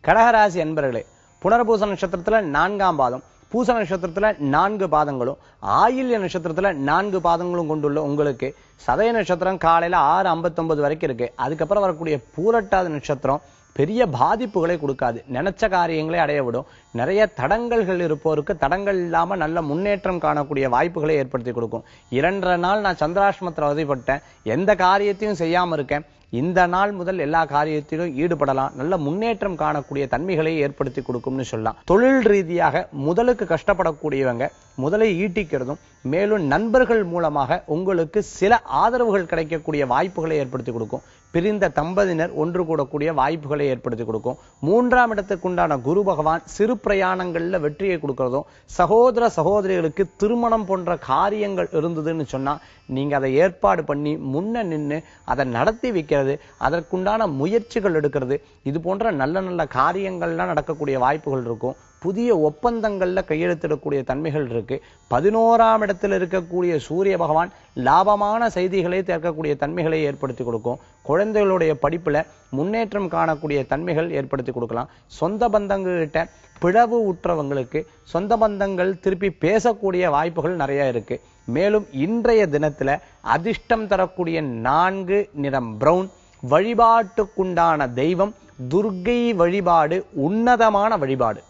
கடகராசி அன்பர்களே, புனர்பூச நட்சத்திரத்துல 4ஆம் பாதம், பூச நட்சத்திரத்துல 4 பாதங்களும், ஆயில்ய நட்சத்திரத்துல 4 பாதங்களும் கொண்டுள்ள உங்களுக்கு சதய நட்சத்திரம் காலையில 6:59 வரைக்கும் இருக்கு. அதுக்கப்புறம் வரக்கூடிய பூரட்டாதி நட்சத்திரம் பெரிய பாதிப்புகளை கொடுக்காது. நினைச்ச காரியங்களை அடைய விடும். நிறைய தடங்கல்கள் இருப்போருக்கு தடங்கள் இல்லாம நல்ல முன்னேற்றம் காணக்கூடிய வாய்ப்புகளை ஏற்படுத்தி கொடுக்கும். 2 நாள் நான் சந்திராஷ்டமத்தில் அவதிப்பட்டேன், எந்த காரியத்தையும் செய்யாம இருக்கேன், இந்த நாள் முதல் எல்லா காரியத்திலும் ஈடுபடலாம், நல்ல முன்னேற்றம் காணக்கூடிய தன்மைகளை ஏற்படுத்தி கொடுக்கும்னு சொல்லலாம். தொழில் ரீதியாக முதலுக்கு கஷ்டப்படக்கூடியவங்க முதலை ஈட்டிக்கிறதும், மேலும் நண்பர்கள் மூலமாக உங்களுக்கு சில ஆதரவுகள் கிடைக்கக்கூடிய வாய்ப்புகளை ஏற்படுத்தி கொடுக்கும். பிரிந்த தம்பதியினர் ஒன்று கூடக்கூடிய வாய்ப்புகளை ஏற்படுத்தி கொடுக்கும். 3ஆம் இடத்துக்குண்டான குரு பகவான் சிறு பிரயாணங்கள்ல வெற்றியை கொடுக்கிறதும், சகோதர சகோதரிகளுக்கு திருமணம் போன்ற காரியங்கள் இருந்ததுன்னு சொன்னா நீங்க அதை ஏற்பாடு பண்ணி முன்ன நின்று அதை நடத்தி வைக்கிறது, அதற்குண்டான முயற்சிகள் எடுக்கிறது, இது போன்ற நல்ல நல்ல காரியங்கள்லாம் நடக்கக்கூடிய வாய்ப்புகள் இருக்கும். புதிய ஒப்பந்தங்கள்ல கையெழுத்திடக்கூடிய தன்மைகள் இருக்கு. 11ஆம் இடத்தில் இருக்கக்கூடிய சூரிய பகவான் லாபமான செய்திகளை சேர்க்கக்கூடிய தன்மைகளை ஏற்படுத்தி கொடுக்கும். குழந்தைகளுடைய படிப்புல முன்னேற்றம் காணக்கூடிய தன்மைகள் ஏற்படுத்தி கொடுக்கலாம். சொந்த பந்தங்கள்கிட்ட பிளவு உற்றவங்களுக்கு சொந்த பந்தங்கள் திருப்பி பேசக்கூடிய வாய்ப்புகள் நிறைய இருக்கு. மேலும் இன்றைய தினத்துல அதிர்ஷ்டம் தரக்கூடிய 4 நிறம் பிரவுன். வழிபாட்டுக்குண்டான தெய்வம் துர்க்கை வழிபாடு உன்னதமான வழிபாடு.